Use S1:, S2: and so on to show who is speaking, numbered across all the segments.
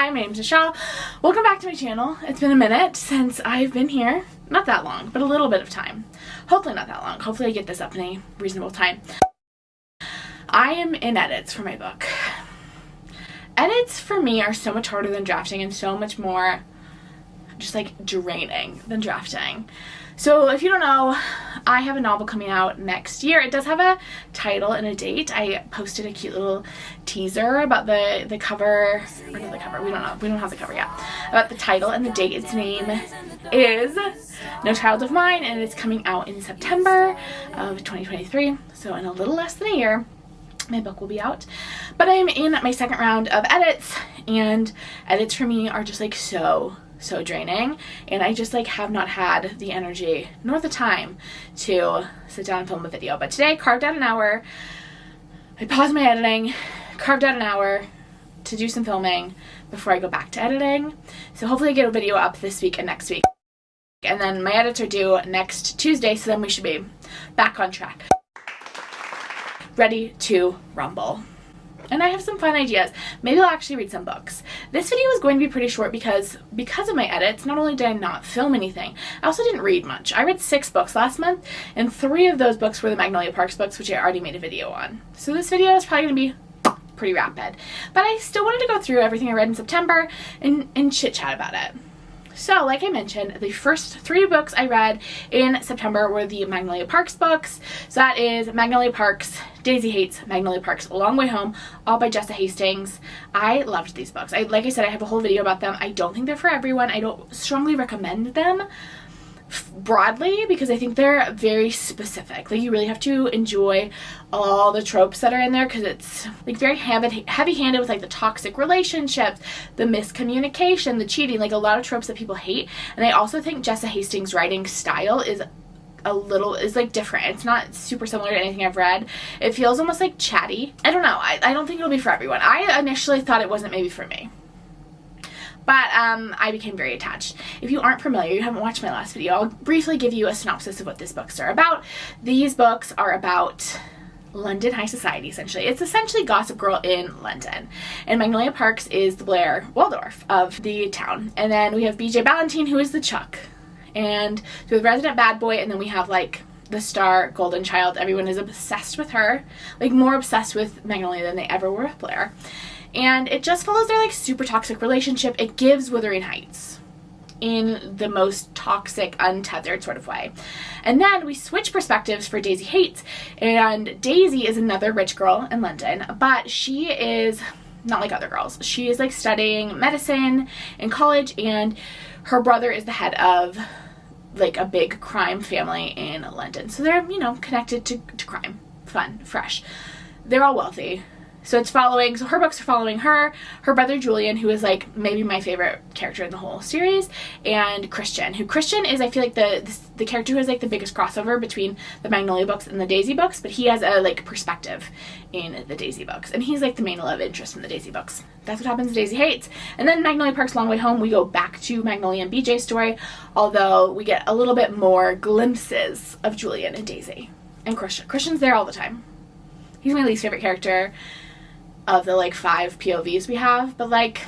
S1: Hi, my name is Michelle. Welcome back to my channel. It's been a minute since I've been here. Not that long, but a little bit of time. Hopefully not that long. Hopefully I get this up in a reasonable time. I am in edits for my book. Edits for me are so much harder than drafting and so much more just like draining than drafting. So if you don't know, I have a novel coming out next year. It does have a title and a date. I posted a cute little teaser about the cover, or not the cover, we don't know, we don't have the cover yet, about the title and the date. Its name is No Child of Mine, and it's coming out in September of 2023, so in a little less than a year my book will be out. But I'm in my second round of edits, and edits for me are just like so draining, and I just like have not had the energy nor the time to sit down and film a video. But today I carved out an hour. I paused my editing, carved out an hour to do some filming before I go back to editing. So hopefully I get a video up this week and next week, and then my edits are due next Tuesday, so then we should be back on track, ready to rumble. And I have some fun ideas. Maybe I'll actually read some books. This video is going to be pretty short because of my edits. Not only did I not film anything, I also didn't read much. I read 6 books last month, and 3 of those books were the Magnolia Park books, which I already made a video on. So this video is probably going to be pretty rapid. But I still wanted to go through everything I read in September and chit-chat about it. So, like I mentioned, the first 3 books I read in September were the Magnolia Park's books. So that is Magnolia Park's Daisy Hates, Magnolia Park's A Long Way Home, all by Jessa Hastings. I loved these books. Like I said, I have a whole video about them. I don't think they're for everyone. I don't strongly recommend them broadly because I think they're very specific. Like, you really have to enjoy all the tropes that are in there because it's like very heavy-handed with like the toxic relationships, the miscommunication, the cheating, like a lot of tropes that people hate. And I also think Jessa Hastings' writing style is like different. It's not super similar to anything I've read. It feels almost like chatty. I don't know. I don't think it'll be for everyone. I initially thought it wasn't maybe for me, but I became very attached. If you aren't familiar, you haven't watched my last video, I'll briefly give you a synopsis of what these books are about. These books are about London high society, essentially. It's essentially Gossip Girl in London. And Magnolia Parks is the Blair Waldorf of the town. And then we have BJ Ballantine, who is the Chuck. And so the resident bad boy, and then we have like the star golden child. Everyone is obsessed with her, like more obsessed with Magnolia than they ever were with Blair. And it just follows their like super toxic relationship. It gives Wuthering Heights in the most toxic, untethered sort of way. And then we switch perspectives for Daisy Hates, and Daisy is another rich girl in London, but she is not like other girls. She is like studying medicine in college, and her brother is the head of like a big crime family in London. So they're, you know, connected to crime. Fun, fresh. They're all wealthy. So it's following, so her books are following her brother Julian, who is like maybe my favorite character in the whole series, and Christian, is I feel like the character who has like the biggest crossover between the Magnolia books and the Daisy books, but he has a like perspective in the Daisy books, and he's like the main love interest in the Daisy books. That's what happens to Daisy Hates. And then Magnolia Park's Long Way Home, we go back to Magnolia and BJ's story, although we get a little bit more glimpses of Julian and Daisy and Christian. Christian's there all the time. He's my least favorite character of the like 5 POVs we have, but like,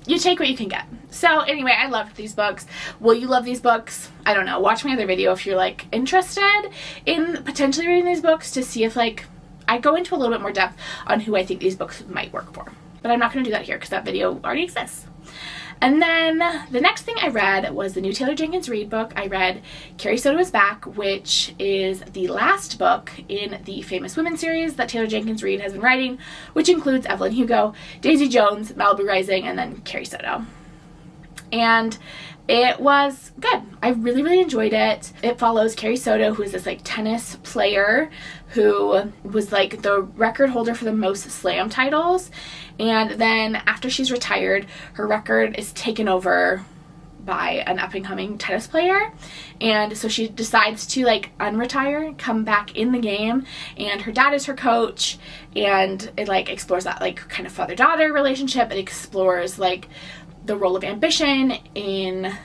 S1: you take what you can get. So anyway, I loved these books. Will you love these books? I don't know. Watch my other video if you're like interested in potentially reading these books to see if like I go into a little bit more depth on who I think these books might work for. But I'm not going to do that here because that video already exists. And then the next thing I read was the new Jenkins Reid book. I read Carrie, Soto is Back, which is the last book in the Famous Women series that Jenkins Reid has been writing, which includes Evelyn Hugo, Daisy Jones, Malibu Rising, and then Carrie Soto. And it was good. I really enjoyed it. It follows Carrie Soto, who is this like tennis player who was like the record holder for the most slam titles. And then after she's retired, her record is taken over by an up-and-coming tennis player, and so she decides to like unretire, come back in the game, and her dad is her coach, and it like explores that like kind of father-daughter relationship. It explores like the role of ambition in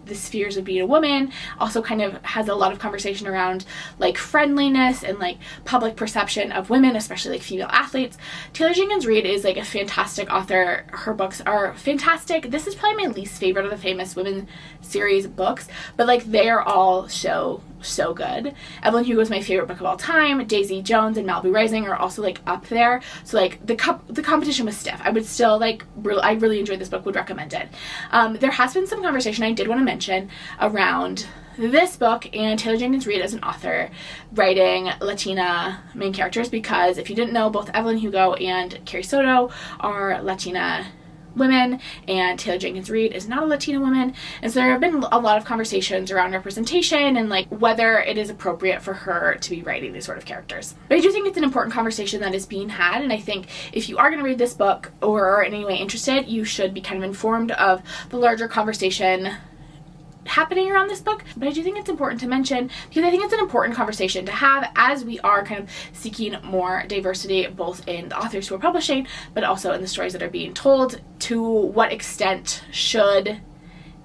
S1: the spheres of being a woman. Also kind of has a lot of conversation around like friendliness and like public perception of women, especially like female athletes. Taylor Jenkins Reid is like a fantastic author. Her books are fantastic. This is probably my least favorite of the Famous Women series books, but like they are all so good. Evelyn Hugo is my favorite book of all time. Daisy Jones and Malibu Rising are also like up there. So like the competition was stiff. I would still like I really enjoyed this book, would recommend it. There has been some conversation I did want to mention around this book and Taylor Jenkins Reid as an author writing Latina main characters, because if you didn't know, both Evelyn Hugo and Carrie Soto are Latina women, and Taylor Jenkins Reid is not a Latina woman. And so there have been a lot of conversations around representation and like whether it is appropriate for her to be writing these sort of characters. But I do think it's an important conversation that is being had, and I think if you are going to read this book or are in any way interested, you should be kind of informed of the larger conversation happening around this book. But I do think it's important to mention, because I think it's an important conversation to have as we are kind of seeking more diversity, both in the authors who are publishing, but also in the stories that are being told. To what extent should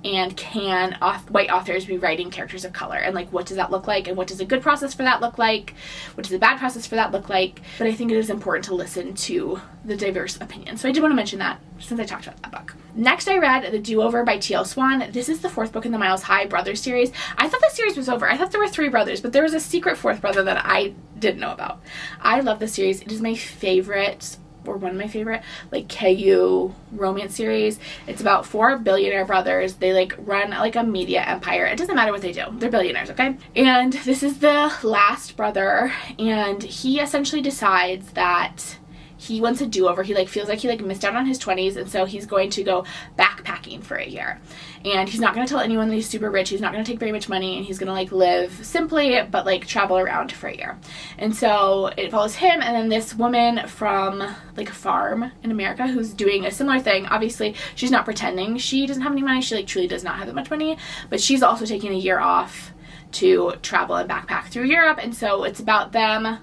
S1: and can white authors be writing characters of color, and like what does that look like, and what does a good process for that look like, what does a bad process for that look like? But I think it is important to listen to the diverse opinions. So I did want to mention that since I talked about that book. Next, I read the Do Over by T.L Swan. This is the fourth book in the Miles High Brothers series. I thought the series was over. I thought there were 3 brothers, but there was a secret 4th brother that I didn't know about. I love this series. It is my favorite, or one of my favorite, like KU romance series. It's about 4 billionaire brothers. They like run like a media empire. It doesn't matter what they do. They're billionaires, okay? And this is the last brother, and he essentially decides that he wants a do-over. He like feels like he like missed out on his 20s, and so he's going to go backpacking for a year. And he's not going to tell anyone that he's super rich. He's not going to take very much money, and he's going to like live simply but like travel around for a year. And so it follows him and then this woman from like a farm in America who's doing a similar thing. Obviously she's not pretending she doesn't have any money. She like truly does not have that much money, but she's also taking a year off to travel and backpack through Europe. And so it's about them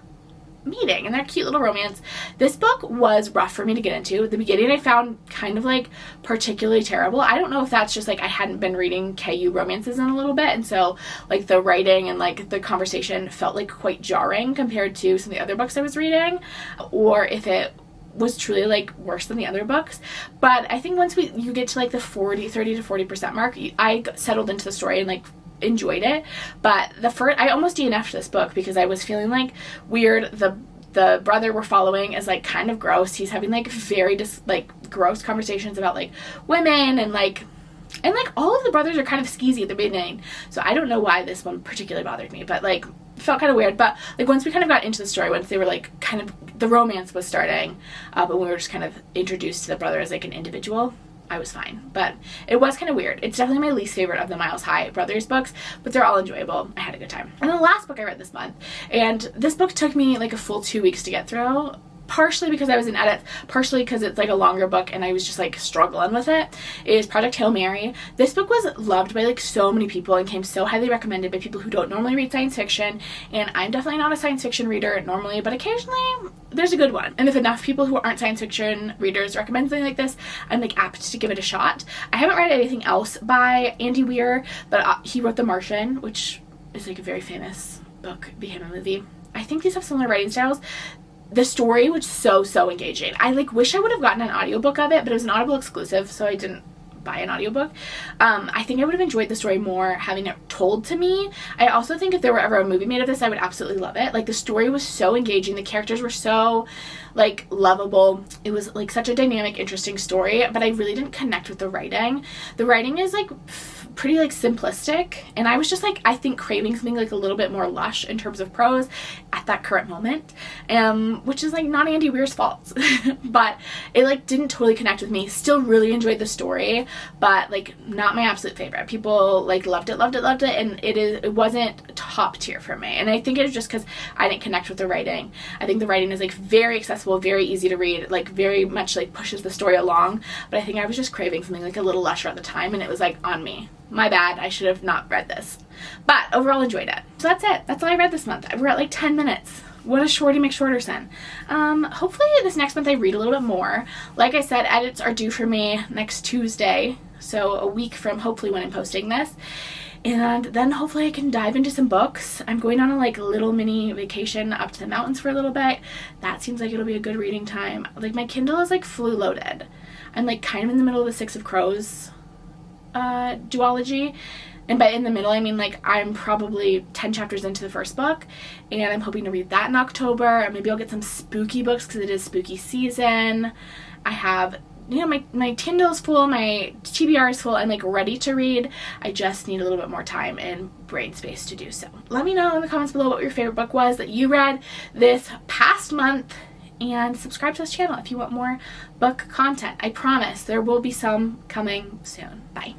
S1: meeting and their cute little romance. This book was rough for me to get into. The beginning I found kind of like particularly terrible. I don't know if that's just like I hadn't been reading KU romances in a little bit, and so like the writing and like the conversation felt like quite jarring compared to some of the other books I was reading, or if it was truly like worse than the other books. But I think once you get to like the 30 to 40% mark, I settled into the story and like enjoyed it. But I almost DNF'd this book because I was feeling like weird. The brother we're following is like kind of gross. He's having like very gross conversations about like women, and like all of the brothers are kind of skeezy at the beginning. So I don't know why this one particularly bothered me, but like felt kind of weird. But like once we kind of got into the story, once they were like kind of the romance was starting, but we were just kind of introduced to the brother as like an individual, I was fine. But it was kind of weird. It's definitely my least favorite of the Miles High Brothers books, but they're all enjoyable. I had a good time. And the last book I read this month, and this book took me like a full 2 weeks to get through, partially because I was in edits, partially because it's like a longer book and I was just like struggling with it, is Project Hail Mary. This book was loved by like so many people and came so highly recommended by people who don't normally read science fiction, and I'm definitely not a science fiction reader normally, but occasionally there's a good one. And if enough people who aren't science fiction readers recommend something like this, I'm like apt to give it a shot. I haven't read anything else by Andy Weir, but he wrote The Martian, which is like a very famous book, became a movie. I think these have similar writing styles. The story was so engaging. I like wish I would have gotten an audiobook of it, but it was an Audible exclusive, so I didn't buy an audiobook. I think I would have enjoyed the story more having it told to me. I also think if there were ever a movie made of this, I would absolutely love it. Like the story was so engaging. The characters were so like lovable. It was like such a dynamic, interesting story, but I really didn't connect with the writing. The writing is like pretty like simplistic, and I was just like, I think craving something like a little bit more lush in terms of prose at that current moment, which is like not Andy Weir's fault. But it like didn't totally connect with me. Still really enjoyed the story, but like not my absolute favorite. People like loved it, and it wasn't top tier for me. And I think it was just because I didn't connect with the writing. I think the writing is like very accessible, very easy to read, like very much like pushes the story along, but I think I was just craving something like a little lusher at the time, and it was like on me. My bad, I should have not read this. But overall enjoyed it. So that's it. That's all I read this month. We're at like 10 minutes. What a shorty McShorterson. Hopefully this next month I read a little bit more. Like I said, edits are due for me next Tuesday. so a week from hopefully when I'm posting this. And then hopefully I can dive into some books. I'm going on a like little mini vacation up to the mountains for a little bit. That seems like it'll be a good reading time. Like my Kindle is like full loaded. I'm like kind of in the middle of the Six of Crows duology. And by in the middle, I mean like I'm probably 10 chapters into the first book, and I'm hoping to read that in October. And maybe I'll get some spooky books because it is spooky season. I have, you know, my Kindle's full, my TBR is full. I'm like ready to read. I just need a little bit more time and brain space to do so. Let me know in the comments below what your favorite book was that you read this past month, and subscribe to this channel if you want more book content. I promise there will be some coming soon. Bye.